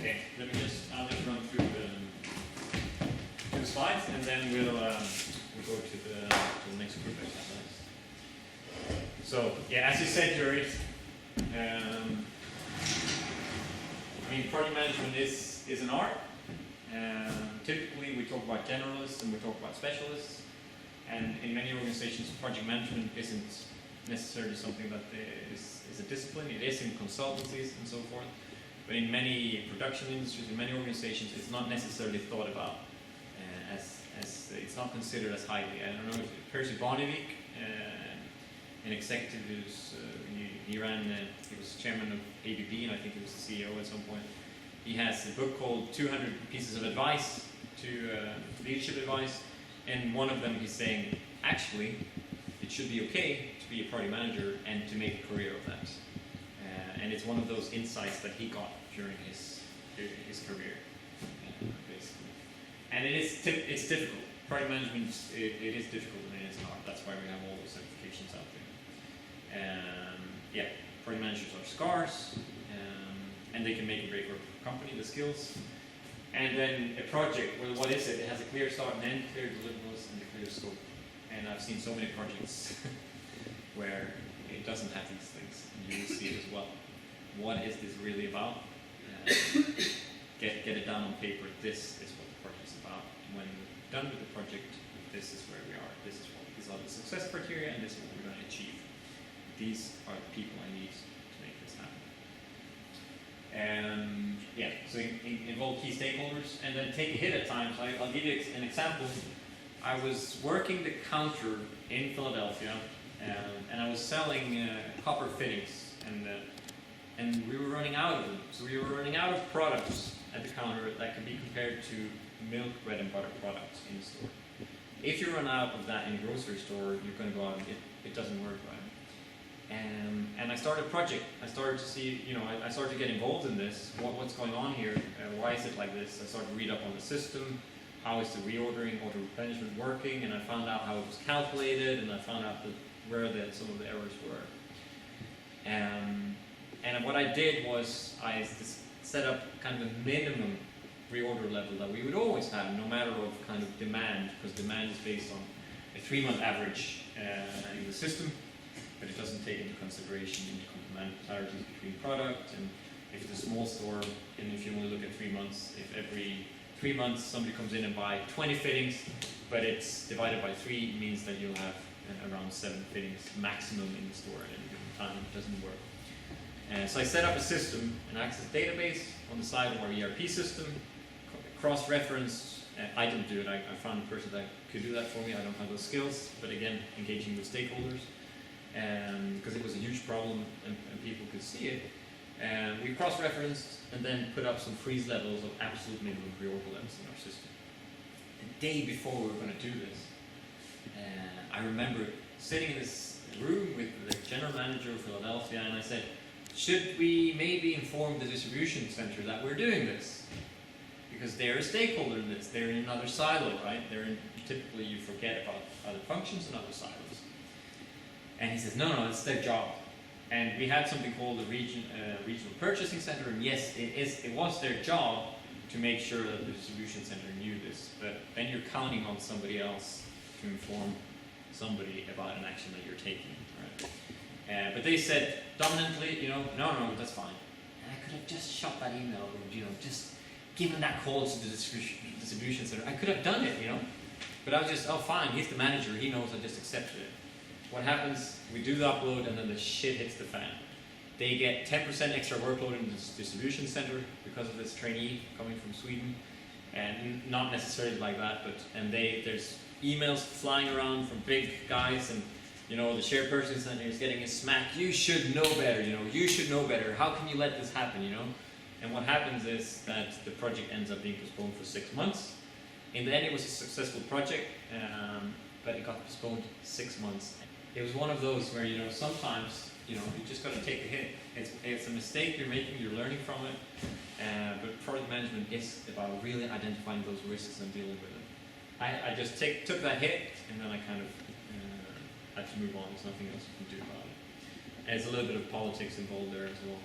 Okay, I'll just run through the slides, and then we'll go to the next group exercise. So, yeah, as you said, Yuri, I mean, project management is an art. Typically, we talk about generalists and we talk about specialists, and in many organizations, project management isn't necessarily something that is a discipline. It is in consultancies and so forth, but in many production industries, in many organizations, it's not necessarily thought about as it's not considered as highly. I don't know if Percy Bonnevik, an executive who's he was chairman of ABB, and I think he was the CEO at some point. He has a book called 200 Pieces of Advice to Leadership Advice, and one of them he's saying, actually, it should be okay to be a project manager and to make a career of that. And it's one of those insights that he got during his career, basically. And it's difficult. Project management, it is difficult and it is hard. That's why we have all those certifications out there. Yeah, project managers are scarce, and they can make a great work for the company, the skills. And then a project, well, what is it? It has a clear start and end, clear deliverables, and a clear scope. And I've seen so many projects where it doesn't have these things. And you will see it as well. What is this really about? Get it down on paper. This is what the project is about. When we're done with the project, this is where we are. These are the success criteria, and this is what we're going to achieve. These are the people I need to make this happen. Yeah, so involve key stakeholders, and then take a hit at times. I'll give you an example. I was working the counter in Philadelphia, and I was selling copper fittings, and we were running out of them. So we were running out of products at the counter that could be compared to milk, bread, and butter products in the store. If you run out of that in a grocery store, you're going to go out and it doesn't work right. And I started a project. I started to see, I started to get involved in this. What's going on here? Why is it like this? I started to read up on the system. How is the reordering, auto replenishment working? And I found out how it was calculated, and I found out where some of the errors were. And what I did was I set up kind of a minimum reorder level that we would always have, no matter of kind of demand, because demand is based on a 3-month average in the system. But it doesn't take into consideration complementarities between product, and if it's a small store, and if you only look at 3 months, if every 3 months somebody comes in and buy 20 fittings, but it's divided by 3, it means that you'll have around 7 fittings maximum in the store at any given time. It doesn't work. So I set up a system, an Access database on the side of our ERP system, cross-referenced. I didn't do it. I found a person that could do that for me. I don't have those skills, but again, engaging with stakeholders. Because it was a huge problem and people could see it. And we cross-referenced and then put up some freeze levels of absolute minimum reorder levels in our system. The day before we were going to do this, I remember sitting in this room with the general manager of Philadelphia, and I said, should we maybe inform the distribution center that we're doing this? Because they're a stakeholder in this. They're in another silo, right? Typically you forget about other functions and other silos. And he says, no, it's their job. And we had something called the regional purchasing center, and yes, it was their job to make sure that the distribution center knew this. But then you're counting on somebody else to inform somebody about an action that you're taking, right? But they said dominantly, no, that's fine. And I could have just shot that email, or just given that call to the distribution center. I could have done it, But I was just, fine, he's the manager, he knows, I just accepted it. What happens, we do the upload, and then the shit hits the fan. They get 10% extra workload in this distribution center because of this trainee coming from Sweden. And not necessarily like that, there's emails flying around from big guys, and the shared purchasing center is getting a smack. You should know better, you should know better. How can you let this happen, And what happens is that the project ends up being postponed for 6 months. In the end, it was a successful project, but it got postponed 6 months. It was one of those where, sometimes, you just got to take the hit. It's a mistake you're making, you're learning from it. But project management is about really identifying those risks and dealing with them. I just took that hit, and then I kind of had to move on. There's nothing else you can do about it. And it's a little bit of politics involved there as well.